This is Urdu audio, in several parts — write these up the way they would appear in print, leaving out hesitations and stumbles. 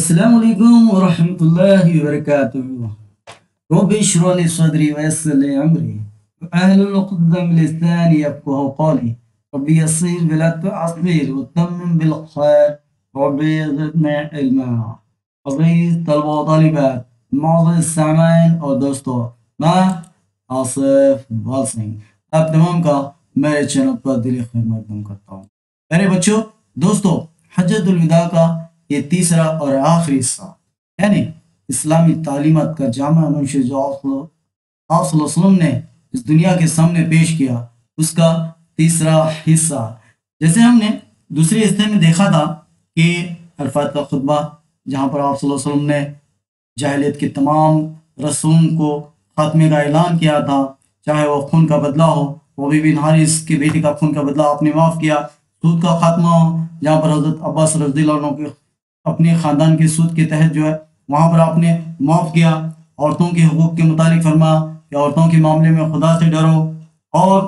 السلام علیکم ورحمۃ اللہ وبرکاتہ۔ رب اشرح لي صدري ويسر لي امري واحلل عقدة من لساني يفقهوا قولي رب يسر ولا تعسر وتمم بالخير رب زدنا علما۔ عزیز طلبہ و طالبات، معزز السامعین اور دوستو، میں آصف بال سنگھ آپ تمام کا میرے چینل پر دلی خیر مقدم کرتا ہوں۔ میرے بچوں، دوستو، حجۃ الوداع کا یہ تیسرا اور آخری حصہ، یعنی اسلامی تعلیمات کا جامع منشور جو آپ صلی اللہ علیہ وسلم نے اس دنیا کے سامنے پیش کیا، اس کا تیسرا حصہ۔ جیسے ہم نے دوسرے حصے میں دیکھا تھا کہ عرفات کا خطبہ، جہاں پر آپ صلی اللہ علیہ وسلم نے جاہلیت کے تمام رسوم کو خاتمے کا اعلان کیا تھا، چاہے وہ خون کا بدلہ ہو، وہ بن حارث کے بیٹی کا خون کا بدلہ آپ نے معاف کیا، سود کا خاتمہ ہو، جہاں پر حضرت عباس رضی اللہ عنہ کے اپنے خاندان کے سود کے تحت جو ہے وہاں پر آپ نے معاف کیا، عورتوں کے حقوق کے متعلق فرما کہ عورتوں کے معاملے میں خدا سے ڈرو، اور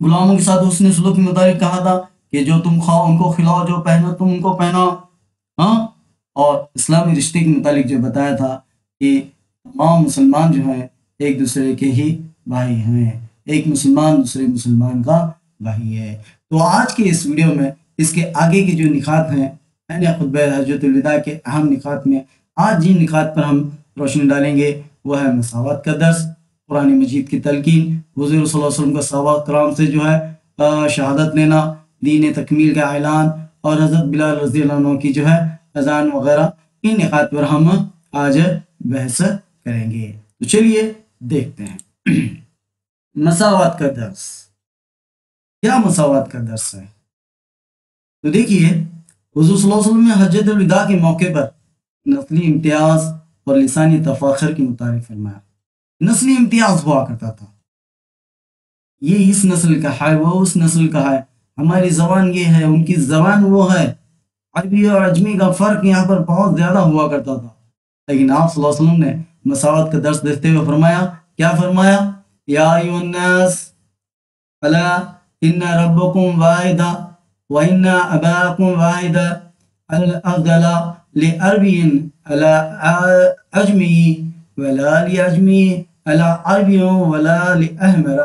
غلاموں کے ساتھ اس نے سلوک کے متعلق کہا تھا کہ جو تم کھاؤ ان کو کھلاؤ، جو پہنو تم ان کو پہناؤ، ہاں، اور اسلامی رشتے کے متعلق جو بتایا تھا کہ تمام مسلمان جو ہیں ایک دوسرے کے ہی بھائی ہیں، ایک مسلمان دوسرے مسلمان کا بھائی ہے۔ تو آج کے اس ویڈیو میں اس کے آگے کی جو نکات ہیں، یعنی خطبہ حجۃ الوداع کے اہم نکات میں آج جن نکات پر ہم روشنی ڈالیں گے وہ ہے مساوات کا درس، قرآن مجید کی تلقین، حضور صلی اللہ علیہ وسلم کا صحابہ کرام سے جو ہے شہادت لینا، دین تکمیل کا اعلان، اور حضرت بلال رضی اللہ عنہ کی جو ہے اذان وغیرہ، ان نکات پر ہم آج بحث کریں گے۔ تو چلیے دیکھتے ہیں۔ مساوات کا درس، کیا مساوات کا درس ہے؟ تو دیکھیے، حضور صلی اللہ علیہ وسلم نے حجۃ الوداع کے موقع پر نسلی امتیاز اور لسانی تفاخر کے متعلق فرمایا۔ نسلی امتیاز ہوا کرتا تھا، یہ اس نسل کا ہے، وہ اس نسل کا ہے، ہماری زبان یہ ہے، ان کی زبان وہ ہے۔ عربی اور عجمی کا فرق یہاں پر بہت زیادہ ہوا کرتا تھا، لیکن آپ صلی اللہ علیہ وسلم نے مساوات کا درس دیتے ہوئے فرمایا، کیا فرمایا؟ یا ایھا الناس الا ان ربکم واحد وَإِنَّ أَبَاكُمْ وَاحِدًا الْأَفْضَلَ لِعَرْبِيٍّ عَلَى عَجْمِيٍّ وَلَا لِعَجْمِيٍّ عَلَى عَرْبِيٍّ وَلَا لِأَحْمَرَ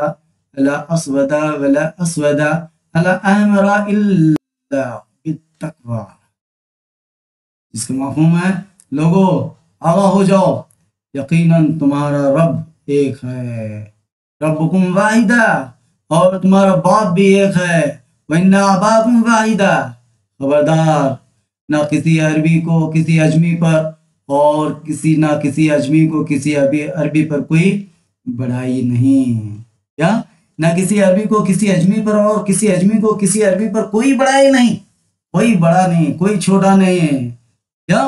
عَلَى أَسْوَدَ وَلَا أَسْوَدَ عَلَى أَحْمَرَ إِلَّا بِالتَّقْوَى۔ اس کا مفہوم ہے، لوگوں آگاہ ہو جاؤ، یقیناً تمہارا رب ایک ہے، ربکم واحدہ، اور تمہارا باپ بھی ایک ہے، وَإِنَّ أَبَاكُمْ وَاحِدًا، خبردار نہ کسی عربی کو کسی اجمی پر، اور نہ کسی اجمی کو کسی عربی پر کوئی بڑائی نہیں، کیا؟ نہ کسی عربی کو کسی اجمی پر اور کسی اجمی کو کسی عربی پر کوئی بڑائی نہیں، کوئی بڑا نہیں، کوئی چھوٹا نہیں ہے، کیا؟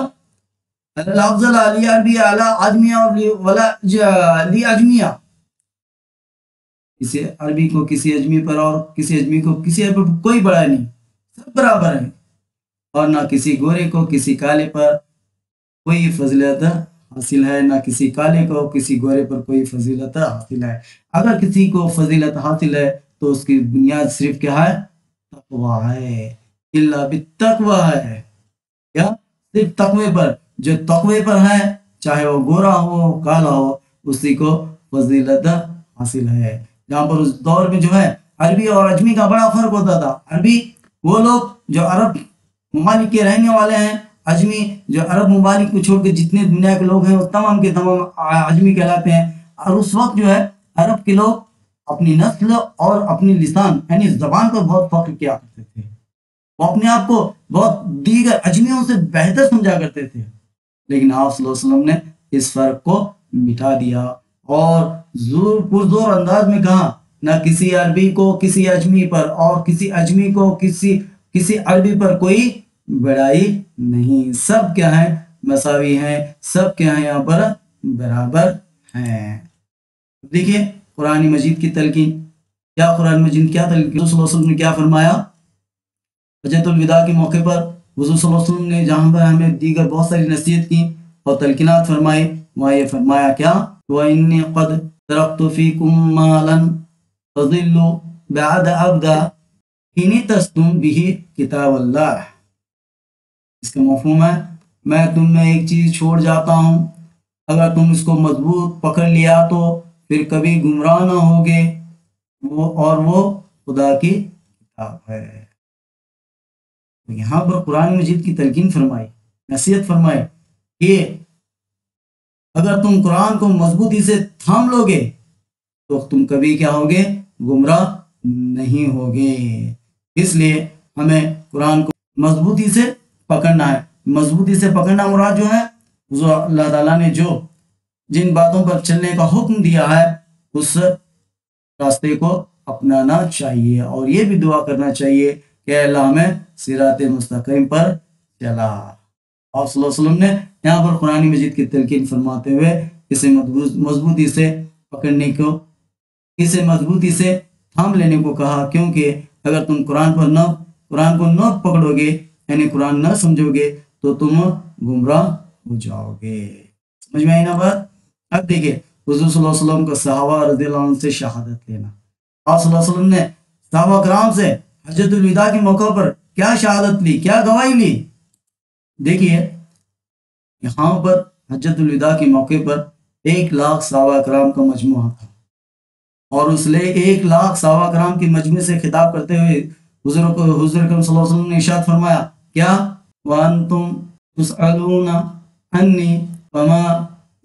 الافضل لعربی علی عجمیہ ولا لعجمیہ، کسی عربی کو کسی اجمی پر اور کسی اجمی کو کسی عربی پر کوئی بڑا نہیں، سب برابر ہیں، اور نہ کسی گورے کو کسی کالے پر کوئی فضیلت حاصل ہے، نہ کسی کالے کو کسی گورے پر کوئی فضیلت حاصل ہے۔ اگر کسی کو فضیلت حاصل ہے تو اس کی بنیاد صرف کیا ہے؟ تقویٰ ہے، الا بالتقویٰ ہے، کیا؟ صرف تقوی پر، جو تقوی پر ہے، چاہے وہ گورا ہو کالا ہو، اسی کو فضیلت حاصل ہے۔ جہاں پر اس دور میں جو ہے عربی اور عجمی کا بڑا فرق ہوتا تھا، عربی وہ لوگ جو عرب ممالک کے رہنے والے ہیں، عجمی جو عرب ممالک کو چھوڑ کے جتنے دنیا کے لوگ ہیں وہ تمام کے تمام عجمی کہلاتے ہیں۔ اور اس وقت جو ہے عرب کے لوگ اپنی نسل اور اپنی لسان یعنی زبان پر بہت فخر کیا کرتے تھے، وہ اپنے آپ کو بہت دیگر اجمیوں سے بہتر سمجھا کرتے تھے، لیکن آپ صلی اللہ علیہ وسلم نے اس فرق کو مٹا دیا اور پرزور انداز میں کہا، نہ کسی عربی کو کسی اجمی پر اور کسی اجمی کو کسی عربی پر کوئی بڑائی نہیں، سب کیا ہیں؟ مساوی ہیں، سب کیا ہیں؟ یہاں پر برابر ہیں۔ دیکھیے قرآن مجید کی تلقین، کیا قرآن مجید کیا تلقین؟ حضور صلی اللہ علیہ وسلم نے کیا فرمایا حجۃ الوداع کے موقع پر؟ حضور صلی اللہ علیہ وسلم نے جہاں پر ہمیں دیگر بہت ساری نصیحت کی اور تلقینات فرمائی، وہاں یہ فرمایا کیا؟ وَإِنِّي قَدْ تَرَكْتُ فِيكُمْ مَا لَن تَضِلُّوا بَعْدَ أَبْدًا إِنِ تَسْتُمْ بِهِ كِتَابَ اللَّهِ۔ اس کا مفہوم ہے، میں تم میں ایک چیز چھوڑ جاتا ہوں، اگر تم اس کو مضبوط پکڑ لیا تو پھر کبھی گمراہ نہ ہوگے، وہ خدا کی کتاب ہے۔ یہاں پر قرآن مجید کی تلقین فرمائی، نصیحت فرمائی کہ اگر تم قرآن کو مضبوطی سے تھام لو گے تو تم کبھی کیا ہوگے؟ گمراہ نہیں ہوگے۔ اس لیے ہمیں قرآن کو مضبوطی سے پکڑنا ہے۔ مضبوطی سے پکڑنا مراد جو ہے، حضور اللہ تعالیٰ نے جو جن باتوں پر چلنے کا حکم دیا ہے اس راستے کو اپنانا چاہیے، اور یہ بھی دعا کرنا چاہیے کہ اللہ ہمیں صراط مستقیم پر چلا۔ آپ صلی اللہ علیہ وسلم نے یہاں پر قرآن مجید کی تلقین فرماتے ہوئے اسے مضبوطی سے پکڑنے کو، اسے مضبوطی سے تھام لینے کو کہا، کیونکہ اگر تم قرآن کو نہ پکڑو گے، یعنی قرآن نہ سمجھو گے، تو تم گمراہ ہو جاؤ گے۔ سمجھ میں آئی نا بات؟ اب دیکھیں حضور صلی اللہ علیہ وسلم کا صحابہ رضی اللہ عنہ سے شہادت لینا۔ آپ صلی اللہ علیہ وسلم نے صحابہ کرام سے حجۃ الوداع کے موقع پر کیا شہادت لی، کیا گواہی لی؟ دیکھیے یہاں پر حجۃ الوداع کے موقع پر 1,00,000 صحابہ کرام کا مجموعہ تھا، اور اس لیے 1,00,000 صحابہ کرام کے مجموعے سے خطاب کرتے ہوئے حضور اکرم صلی اللہ علیہ وسلم نے ارشاد فرمایا کیا؟ وَأَنْتُمْ تُسْأَلُونَ عَنِّي وَمَا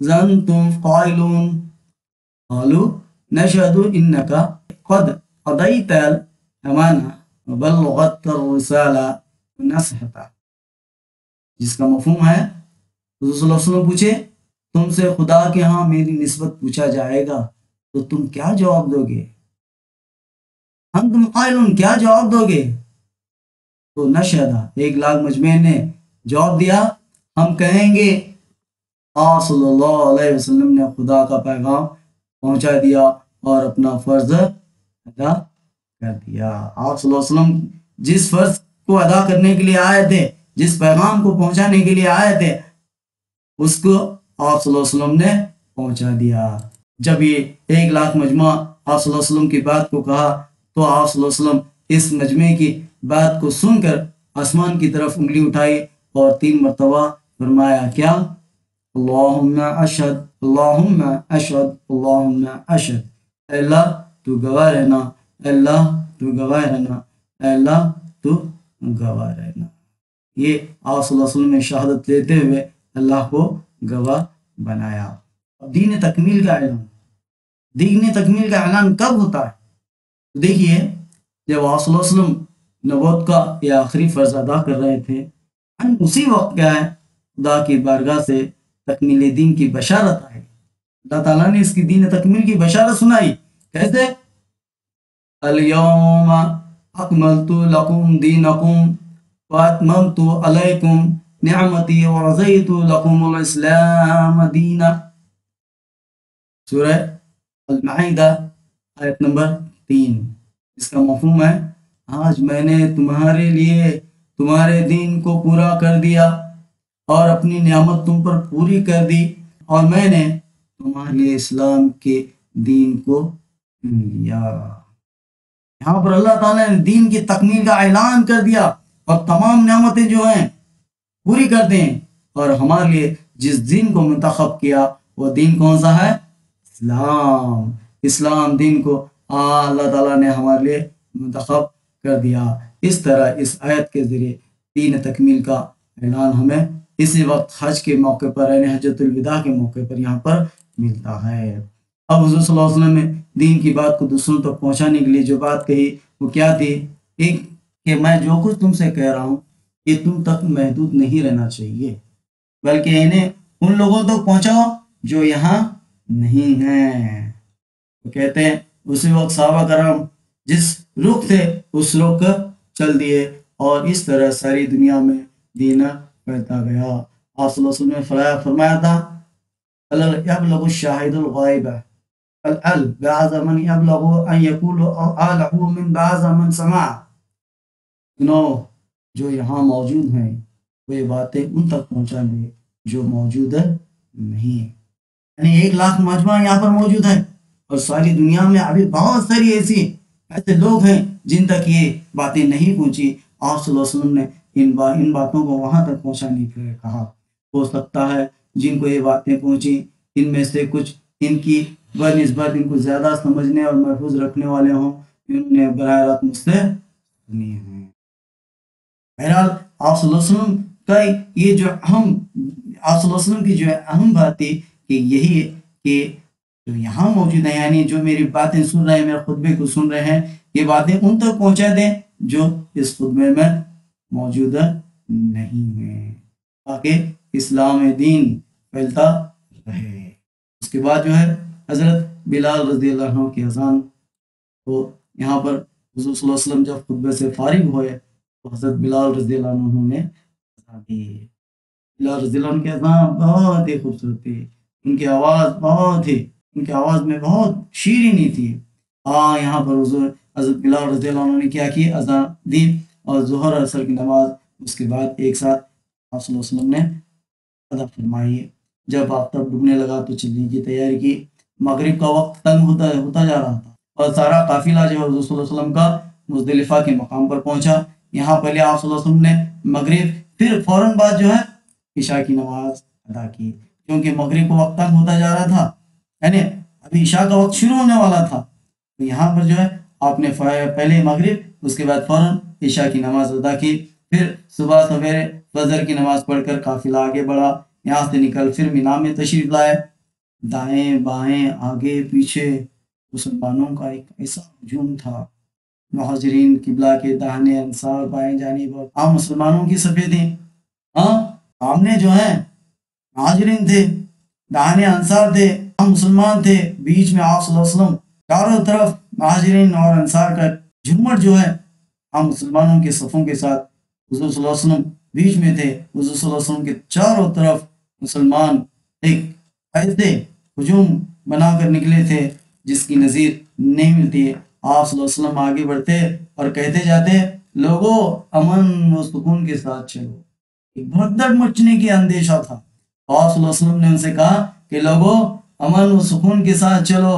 زَنْتُمْ قَائِلُونَ قَالُوا نَشْهَدُ إِنَّكَ قَدْ قَضَيْتَ الْأَمَانَةَ وَبَلَّغْتَ الرِّسَالَةَ وَنَصَحْتَ، جس کا مفہوم ہے حضور صلی اللہ علیہ وسلم پوچھے تم سے خدا کے ہاں میری نسبت پوچھا جائے گا تو تم کیا جواب دو گے؟ ہم تم قائلون، کیا جواب دو گے؟ تو نشہدہ 1,00,000 مجمع نے جواب دیا، ہم کہیں گے آپ صلی اللہ علیہ وسلم نے خدا کا پیغام پہنچا دیا اور اپنا فرض ادا کر دیا۔ آپ صلی اللہ علیہ وسلم جس فرض کو ادا کرنے کے لیے آئے تھے، جس پیغام کو پہنچانے کے لیے آئے تھے، اس کو آپ صلی اللہ علیہ وسلم نے پہنچا دیا۔ جب یہ 1,00,000 مجمع آپ صلی اللہ علیہ وسلم کی بات کو کہا تو آپ صلی اللہ علیہ وسلم اس مجمع کی بات کو سن کر آسمان کی طرف انگلی اٹھائی اور 3 مرتبہ فرمایا کیا؟ اللہم اشہد، اللہم اشہد، اللہم اشہد، اے اللہ تو گواہ رہنا، اے اللہ تو گواہ رہنا، اے اللہ تو گواہ رہنا۔ یہ آپ صلی اللہ علیہ وسلم نے شہادت لیتے ہوئے اللہ کو گواہ بنایا۔ دین تکمیل کا اعلان، دین تکمیل کا اعلان کب ہوتا ہے؟ دیکھیے جب آپ صلی اللہ علیہ وسلم نبوت کا یہ آخری فرض ادا کر رہے تھے، اسی وقت کیا ہے، خدا کی بارگاہ سے تکمیل دین کی بشارت آئی۔ اللہ تعالیٰ نے اس کی دین تکمیل کی بشارت سنائی، کیسے؟ الیوم اکملت لکم دینکم واتممت علیکم نعمتی ورضیت لکم الاسلام دینا، سورہ المائدہ آیت نمبر 3۔ اس کا مفہوم ہے آج میں نے تمہارے لیے تمہارے دین کو پورا کر دیا اور اپنی نعمت تم پر پوری کر دی، اور میں نے تمہارے لیے اسلام کے دین کو چن لیا۔ یہاں پر اللہ تعالیٰ نے دین کی تکمیل کا اعلان کر دیا اور تمام نعمتیں جو ہیں پوری کر دیں، اور ہمارے لیے جس دین کو منتخب کیا وہ دین کون سا ہے؟ اسلام۔ اسلام دین کو اللہ تعالیٰ نے ہمارے لیے منتخب کر دیا۔ اس طرح اس آیت کے ذریعے دین تکمیل کا اعلان ہمیں اسی وقت حج کے موقع پر، یعنی حجۃ الوداع کے موقع پر یہاں پر ملتا ہے۔ اب حضور صلی اللہ علیہ وسلم نے دین کی بات کو دوسروں تک پہنچانے کے لیے جو بات کہی وہ کیا تھی؟ ایک کہ میں جو کچھ تم سے کہہ رہا ہوں یہ تم تک محدود نہیں رہنا چاہیے، بلکہ انہیں ان لوگوں تک پہنچاؤ جو یہاں نہیں ہیں۔ وہ کہتے ہیں اسی وقت صحابہ کرام جس رخ تھے اس رخ چل دیے، اور اس طرح ساری دنیا میں دین پھیلتا گیا۔ آپ صلی اللہ علیہ وسلم نے فرمایا تھا یبلغ الشاہد الغائب بعض من یبلغ ان یقول آلہ من بعض من سمع، جو یہاں موجود ہیں وہ یہ باتیں ان تک پہنچا دے جو موجود نہیں، یعنی 1,00,000 مجمع یہاں پر موجود ہے، اور ساری دنیا میں ابھی بہت ساری ایسے لوگ ہیں جن تک یہ باتیں نہیں پہنچی۔ آپ صلی اللہ علیہ وسلم نے ان باتوں کو وہاں تک پہنچانے کے لیے کہا۔ ہو سکتا ہے جن کو یہ باتیں پہنچی ان میں سے کچھ ان کی بنسبت ان کو زیادہ سمجھنے اور محفوظ رکھنے والے ہوں، انہوں نے براہ راست مجھ سے سنی ہیں۔ بہرحال آپ صلی اللہ علیہ وسلم کا یہ جو آپ صلی اللہ علیہ وسلم کی جو اہم بات تھی کہ یہی ہے کہ جو یہاں موجود ہیں، یعنی جو میری باتیں سن رہے ہیں، میرے خطبے کو سن رہے ہیں، یہ باتیں ان تک پہنچا دیں جو اس خطبے میں موجود نہیں ہیں، تاکہ اسلام دین پھیلتا رہے۔ اس کے بعد جو ہے حضرت بلال رضی اللہ عنہ کی اذان، تو یہاں پر حضور صلی اللہ علیہ وسلم جب خطبے سے فارغ ہوئے تو حضرت بلال رضی اللہ عنہ نے اذان دی۔ بلال رضی اللہ عنہ کی اذان بہت ہی خوبصورت تھی، ان کی آواز میں بہت شیرینی تھی۔ یہاں پر حضرت بلال رضی اللہ عنہ نے کیا کی، اذان دی اور ظہر عصر کی نماز اس کے بعد ایک ساتھ آپ صلی اللہ علیہ وسلم نے ادا فرمائی۔ جب آفتاب ڈوبنے لگا تو چلنے کی تیاری کی، مغرب کا وقت تنگ ہوتا جا رہا تھا اور سارا قافلہ جو ہے حضور صلی اللہ علیہ وسلم کا مزدلفہ کے مقام پر پہنچا۔ یہاں پہلے آپ صلی اللہ علیہ وسلم نے مغرب، پھر فوراً بعد جو ہے عشاء کی نماز ادا کی، کیونکہ مغرب کا وقت تنگ ہوتا جا رہا تھا، یعنی ابھی عشاء کا وقت شروع ہونے والا تھا، تو یہاں پر جو ہے آپ نے پہلے مغرب، اس کے بعد فوراً عشاء کی نماز ادا کی، پھر صبح سویرے فجر کی نماز پڑھ کر قافلہ آگے بڑھا، یہاں سے نکل پھر مینا میں تشریف لائے۔ دائیں بائیں آگے پیچھے مسلمانوں کا ایک ایسا ہجوم تھا، مہاجرین قبلہ کے داہنے، انصار بائیں جانب، عام مسلمانوں کی صفیں تھیں۔ سامنے جو ہیں مہاجرین تھے، داہنے انصار تھے، عام مسلمان تھے، بیچ میں آپ صلی اللہ علیہ وسلم، چاروں طرف مہاجرین اور انصار کا جھمٹ جو ہے عام مسلمانوں کے صفوں کے ساتھ، حضور صلی اللہ علیہ وسلم بیچ میں تھے، حضور صلی اللہ علیہ وسلم کے چاروں طرف مسلمان ایک ایسے ہجوم بنا کر نکلے تھے جس کی نظیر نہیں ملتی ہے۔ آپ صلی اللہ علیہ وسلم آگے بڑھتے اور کہتے جاتے، لوگوں امن و سکون کے ساتھ چلو۔ ایک بھگدڑ مچنے کی اندیشہ تھا، تو آپ صلی اللہ علیہ وسلم نے ان سے کہا کہ لوگوں امن و سکون کے ساتھ چلو،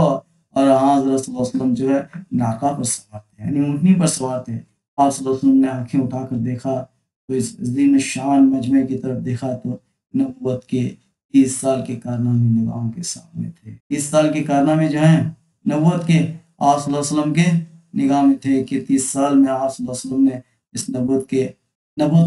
اور حضرت صلی اللہ علیہ وسلم جو ہے ناقہ پر سوار تھے، یعنی اونٹنی پر سوار تھے۔ آپ صلی اللہ علیہ وسلم نے آنکھیں اٹھا کر دیکھا تو اس عظیم شان مجمع کی طرف دیکھا تو نبوت کے 30 سال کے کارنامے نگاہوں کے سامنے تھے۔ 30 سال کے کارنامے جو ہیں نبوت کے، آپ صلی اللہ علیہ وسلم کے نگاہ میں تھے کہ 30 سال میں آپ صلی اللہ علیہ وسلم نے اس نبوت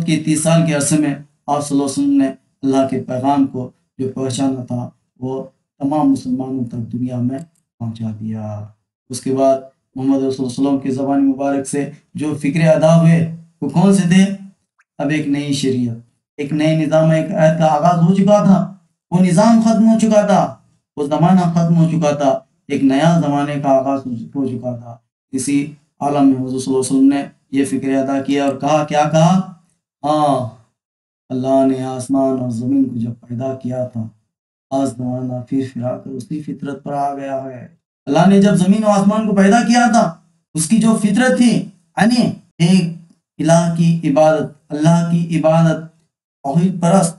کے 30 سال کے عرصے میں آپ صلی اللہ علیہ وسلم نے اللہ کے پیغام کو جو پہنچانا تھا وہ تمام مسلمانوں تک دنیا میں پہنچا دیا۔ اس کے بعد محمد رسول اللہ علیہ وسلم کی زبان مبارک سے جو فکرے ادا ہوئے وہ کون سے تھے؟ اب ایک نئی شریعت، ایک نئے نظام، ایک عہد کا آغاز ہو چکا تھا، وہ نظام ختم ہو چکا تھا، وہ زمانہ ختم ہو چکا تھا، ایک نیا زمانے کا آغاز ہو چکا تھا۔ اسی عالم میں حضور صلی اللہ علیہ وسلم نے یہ فکر ادا کیا اور کہا، کیا کہا؟ اللہ نے آسمان اور زمین کو جب پیدا کیا تھا، آج زمانہ پھر پھرا کر اسی فطرت پر آ گیا ہے۔ اللہ نے جب زمین و آسمان کو پیدا کیا تھا، اس کی جو فطرت تھی، یعنی ایک الہ کی عبادت، اللہ کی عبادت، توحید پرست،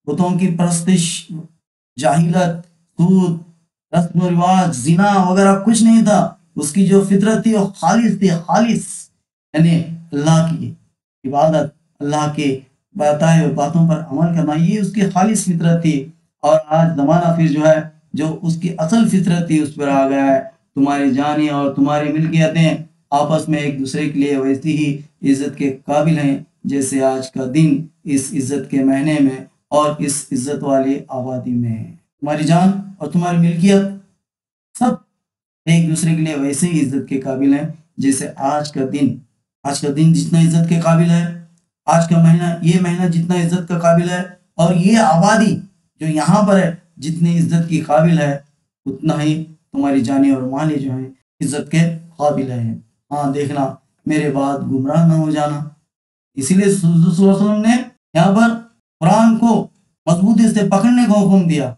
بتوں کی پرستش، جاہلت، سود، رسم و رواج، زنا وغیرہ کچھ نہیں تھا۔ اس کی جو فطرت تھی وہ خالص تھی، خالص، یعنی اللہ کی عبادت، اللہ کے بتائے ہوئے باتوں پر عمل کرنا، یہ اس کی خالص فطرت تھی۔ اور آج زمانہ پھر جو ہے جو اس کی اصل فطرت تھی اس پر آ گیا ہے۔ تمہاری جانیں اور تمہاری ملکیتیں آپس میں ایک دوسرے کے لیے ویسی ہی عزت کے قابل ہیں جیسے آج کا دن اس عزت کے مہینے میں اور اس عزت والی آبادی میں۔ تمہاری جان اور تمہاری ملکیت سب ایک دوسرے کے لیے ویسے ہی عزت کے قابل ہیں جیسے آج کا دن جتنا عزت کے قابل ہے، آج کا مہینہ، یہ مہینہ جتنا عزت کا قابل ہے، اور یہ آبادی جو یہاں پر ہے جتنی عزت کی قابل ہے، اتنا ہی تمہاری جانیں اور مالیں جو ہیں عزت کے قابل ہیں۔ دیکھنا میرے بعد گمراہ نہ ہو جانا۔ اسی لیے صلی اللہ علیہ وسلم نے یہاں پر قرآن کو مضبوطی سے پکڑنے کا حکم دیا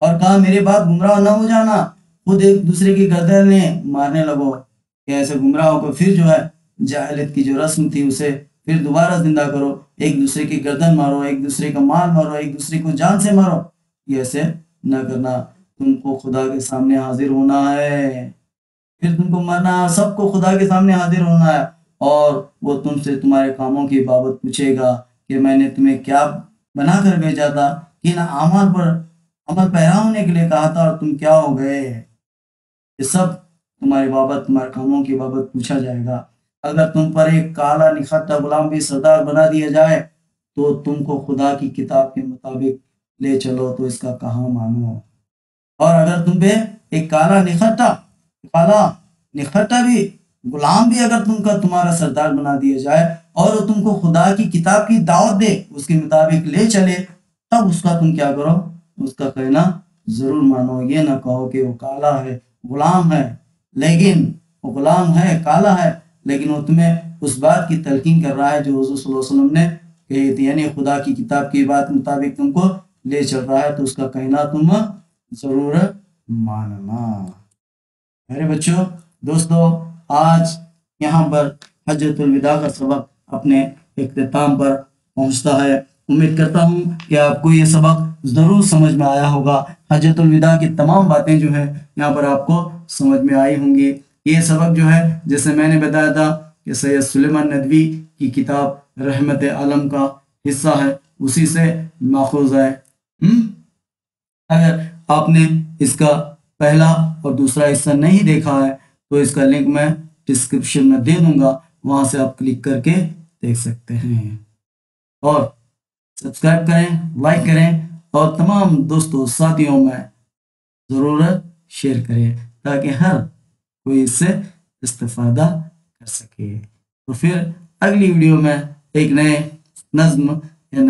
اور کہا میرے بعد گمراہ نہ ہو جانا، خود ایک دوسرے کی گردنیں مارنے لگو کہ ایسے گمراہ ہو کر پھر جو ہے جاہلیت کی جو رسم تھی اسے پھر دوبارہ زندہ کرو، ایک دوسرے کی گردن مارو، ایک دوسرے کا مال مارو، ایک دوسرے کو جان سے مارو۔ یہ ایسے نہ کرنا، تم کو خدا کے سامنے حاضر ہونا ہے، پھر تم کو مرنا، سب کو خدا کے سامنے حاضر ہونا ہے، اور وہ تم سے تمہارے کاموں کی بابت پوچھے گا کہ میں نے تمہیں کیا بنا کر بھیجا تھا، کہ ان اعمال پر عمل پیرا ہونے کے لیے کہا تھا اور تم کیا ہو گئے؟ یہ سب تمہاری بابت، تمہارے کاموں کی بابت پوچھا جائے گا۔ اگر تم پر ایک کالا نکھٹا غلام بھی سردار بنا دیا جائے تو تم کو خدا کی کتاب کے مطابق لے چلو تو اس کا کہاں مانو؟ اور اگر تم پہ ایک کالا نکھٹا بھی غلام بھی اگر تمہارا سردار بنا دیا جائے اور وہ تم کو خدا کی کتاب کی دعوت دے، اس کے مطابق لے چلے، تب اس کا تم کیا کرو؟ اس کا کہنا ضرور مانو۔ یہ نہ کہو کہ وہ کالا ہے، غلام ہے، لیکن وہ غلام ہے، کالا ہے، لیکن وہ تمہیں اس بات کی تلقین کر رہا ہے جو حضور صلی اللہ علیہ وسلم نے کہی تھی، یعنی خدا کی کتاب کی بات مطابق تم کو لے چل رہا ہے، تو اس کا کہنا تم ضرور ماننا۔ میرے بچوں، دوستو، آج یہاں پر حجۃ الوداع کا سبق اپنے اختتام پر پہنچتا ہے۔ امید کرتا ہوں کہ آپ کو یہ سبق ضرور سمجھ میں آیا ہوگا۔ حجۃ الوداع کی تمام باتیں جو ہیں یہاں پر آپ کو سمجھ میں آئی ہوں گی۔ یہ سبق جو ہے، جیسے میں نے بتایا تھا کہ سید سلیمان ندوی کی کتاب رحمت عالم کا حصہ ہے، اسی سے ماخوذ ہے۔ اگر آپ نے اس کا پہلا اور دوسرا حصہ نہیں دیکھا ہے تو اس کا لنک میں ڈسکرپشن میں دے دوں گا، وہاں سے آپ کلک کر کے دیکھ سکتے ہیں۔ اور سبسکرائب کریں، لائک کریں اور تمام دوستوں ساتھیوں میں ضرور شیئر کریں تاکہ ہر کوئی اس سے استفادہ کر سکے۔ تو پھر اگلی ویڈیو میں ایک نئے نظم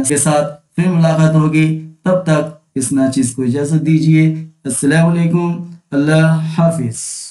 کے ساتھ پھر ملاقات ہوگی۔ تب تک اس ناچیز کو اجازت دیجیے۔ السلام علیکم، اللہ حافظ۔